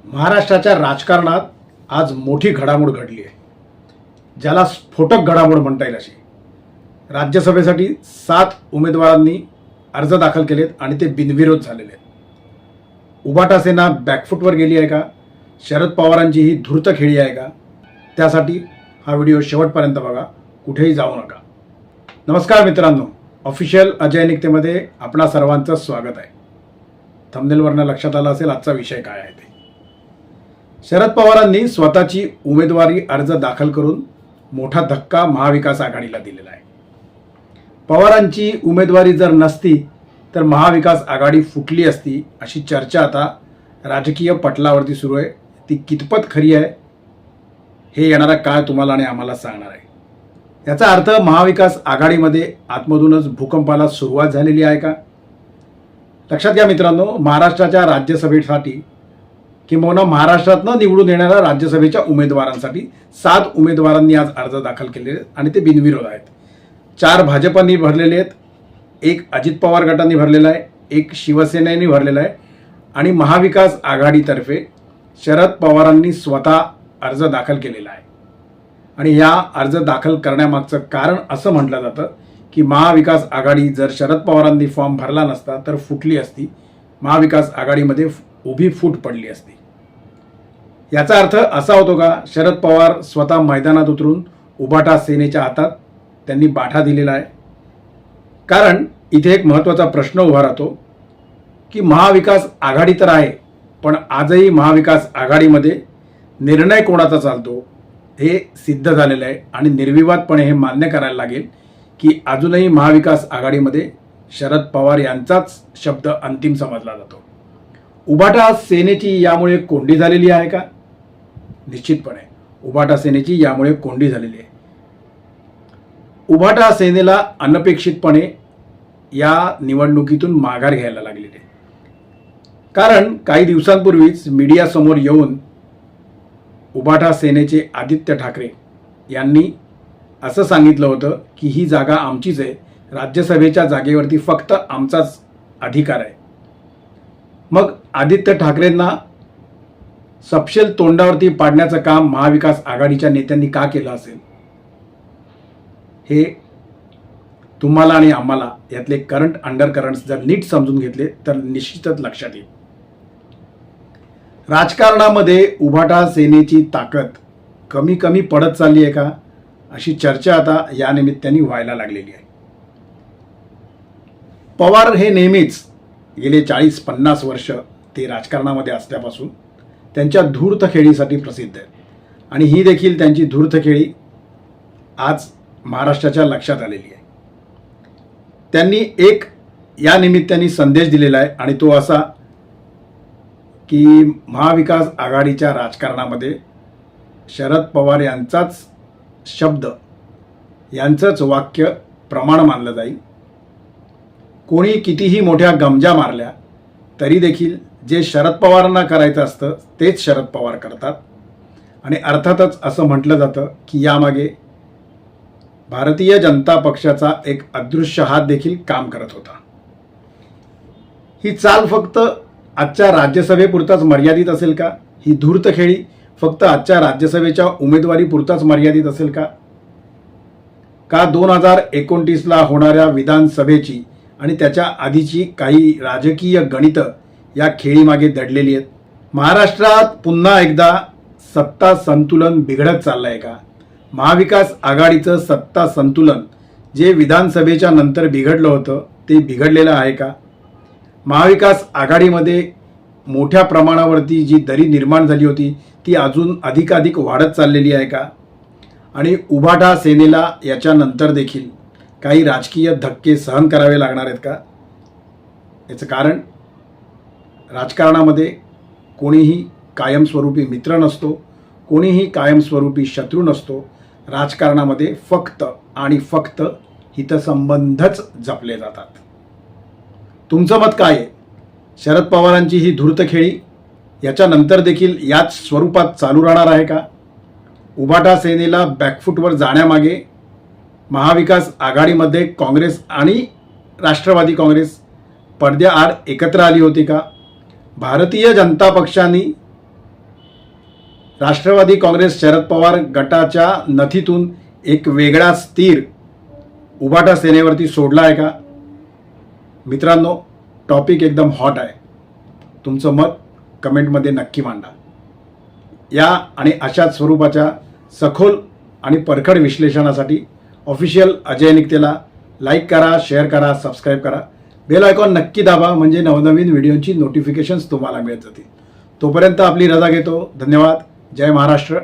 महाराष्ट्राच्या राजकारणात आज मोठी घडामोड घडली आहे, ज्याला स्फोटक घडामोड म्हणता येईल अशी. राज्यसभेसाठी 7 उमेदवारांनी अर्ज दाखल केलेत आणि ते बिनविरोध झालेले आहेत. उभाटा सेना बॅकफूटवर गेली आहे का? शरद पवारांची ही धूर्त खेळी आहे का? त्यासाठी हा व्हिडिओ शेवटपर्यंत बघा, कुठेही जाऊ नका. नमस्कार मित्रांनो, ऑफिशियल अजय निकतेमध्ये आपणा सर्वांचं स्वागत आहे. थंबनेलवरनं लक्षात आलं असेल आजचा विषय काय आहे ते. शरद पवारांनी स्वतःची उमेदवारी अर्ज दाखल करून मोठा धक्का महाविकास आघाडीला दिलेला आहे. पवारांची उमेदवारी जर नसती तर महाविकास आघाडी फुटली असती अशी चर्चा आता राजकीय पटलावरती सुरू आहे. ती कितपत खरी आहे हे येणारा काळ तुम्हाला आणि आम्हाला सांगणार आहे. याचा अर्थ महाविकास आघाडीमध्ये आतमधूनच भूकंपाला सुरुवात झालेली आहे का? लक्षात घ्या मित्रांनो, महाराष्ट्राच्या राज्यसभेसाठी किंबहुना महाराष्ट्रातनं निवडून येणाऱ्या राज्यसभेच्या उमेदवारांसाठी 7 उमेदवारांनी आज अर्ज दाखल केलेले आहेत आणि ते बिनविरोध आहेत. 4 भाजपांनी भरलेले आहेत, 1 अजित पवार गटांनी भरलेला आहे, 1 शिवसेनेने भरलेला आहे आणि महाविकास आघाडीतर्फे शरद पवारांनी स्वतः अर्ज दाखल केलेला आहे. आणि या अर्ज दाखल करण्यामागचं कारण असं म्हटलं जातं की महाविकास आघाडी जर शरद पवारांनी फॉर्म भरला नसता तर फुटली असती, महाविकास आघाडीमध्ये उभी फूट पडली असती. याचा अर्थ असा होतो का, शरद पवार स्वतः मैदानात उतरून उभाटा सेनेच्या हातात त्यांनी बाठा दिलेला आहे? कारण इथे एक महत्त्वाचा प्रश्न उभा राहतो की महाविकास आघाडी तर आहे, पण आजही महाविकास आघाडीमध्ये निर्णय कोणाचा चालतो हे सिद्ध झालेलं आहे आणि निर्विवादपणे हे मान्य करायला लागेल की अजूनही महाविकास आघाडीमध्ये शरद पवार यांचाच शब्द अंतिम समजला जातो. उभाटा सेनेची यामुळे कोंडी झालेली आहे का? निश्चितपणे उभाटा सेनेची यामुळे कोंडी झालेली आहे. उभाटा सेनेला अनपेक्षितपणे या निवडणुकीतून माघार घ्यायला लागलेली आहे. कारण काही दिवसांपूर्वीच मीडियासमोर येऊन उभाटा सेनेचे आदित्य ठाकरे यांनी असं सांगितलं होतं की ही जागा आमचीच आहे, राज्यसभेच्या जागेवरती फक्त आमचाच अधिकार आहे. मग आदित्य ठाकरेंना सपशेल तोंडावरती पाडण्याचं काम महाविकास आघाडीच्या नेत्यांनी का केलं असेल हे तुम्हाला आणि आम्हाला यातले करंट अंडरकरंट्स जर नीट समजून घेतले तर निश्चितच लक्षात येईल. राजकारणामध्ये उभाटा सेनेची ताकद कमी कमी पडत चालली आहे का अशी चर्चा आता या निमित्ताने व्हायला लागलेली आहे. पवार हे नेहमीच गेले 40-50 वर्ष ते राजकारणामध्ये असल्यापासून त्यांच्या धूर्त खेळीसाठी प्रसिद्ध आहेत आणि ही देखील त्यांची धूर्त खेळी आज महाराष्ट्राच्या लक्षात आलेली आहे. त्यांनी एक या निमित्ताने संदेश दिलेला आहे आणि तो असा की महाविकास आघाडीच्या राजकारणामध्ये शरद पवार यांचाच शब्द, यांचंच वाक्य प्रमाण मानलं जाईल. कोणी कितीही मोठ्या गमजा मारल्या तरी देखील जे शरद पवारांना करायचं असतं तेच शरद पवार करतात. आणि अर्थातच असं म्हटलं जातं की यामागे भारतीय जनता पक्षाचा एक अदृश्य हात देखील काम करत होता. ही चाल फक्त आजच्या राज्यसभेपुरताच मर्यादित असेल का? ही धूर्त खेळी फक्त आजच्या राज्यसभेच्या उमेदवारीपुरताच मर्यादित असेल का? 2029ला होणाऱ्या विधानसभेची आणि त्याच्या आधीची काही राजकीय गणितं या खेळीमागे दडलेली आहेत? महाराष्ट्रात पुन्हा एकदा सत्ता संतुलन बिघडत चाललं आहे का? महाविकास आघाडीचं सत्ता संतुलन जे विधानसभेच्या नंतर बिघडलं होतं ते बिघडलेलं आहे का? महाविकास आघाडीमध्ये मोठ्या प्रमाणावरती जी दरी निर्माण झाली होती ती अजून अधिकाधिक वाढत चाललेली आहे का? आणि उभाटा सेनेला याच्यानंतर देखील काही राजकीय धक्के सहन करावे लागणार आहेत का? याचं कारण राजकारणामध्ये कोणीही कायमस्वरूपी मित्र नसतो, कोणीही कायमस्वरूपी शत्रू नसतो. राजकारणामध्ये फक्त आणि फक्त हितसंबंधच जपले जातात. तुमचं मत काय आहे? शरद पवारांची ही धूर्त खेळी याच्यानंतर देखील याच स्वरूपात चालू राहणार आहे का? उभाटा सेनेला बॅकफूटवर जाण्यामागे महाविकास आघाडीमध्ये काँग्रेस आणि राष्ट्रवादी काँग्रेस पडद्याआड एकत्र आली होती का? भारतीय जनता पक्षाने राष्ट्रवादी काँग्रेस शरद पवार गटाच्या नथीतून एक वेगळाच तीर उभाटा सेनेवरती सोडला आहे का? मित्रांनो, टॉपिक एकदम हॉट आहे. तुमचं मत कमेंटमध्ये नक्की मांडा. या आणि अशाच स्वरूपाच्या सखोल आणि परखड विश्लेषणासाठी ऑफिशियल अजय निकतेला लाईक करा, शेअर करा, सबस्क्राईब करा. बेल आयकॉन नक्की दाबा, म्हणजे नवनवीन व्हिडिओची नोटिफिकेशन्स तुम्हाला मिळत जातील. तोपर्यंत आपली रजा घेतो. धन्यवाद. जय महाराष्ट्र.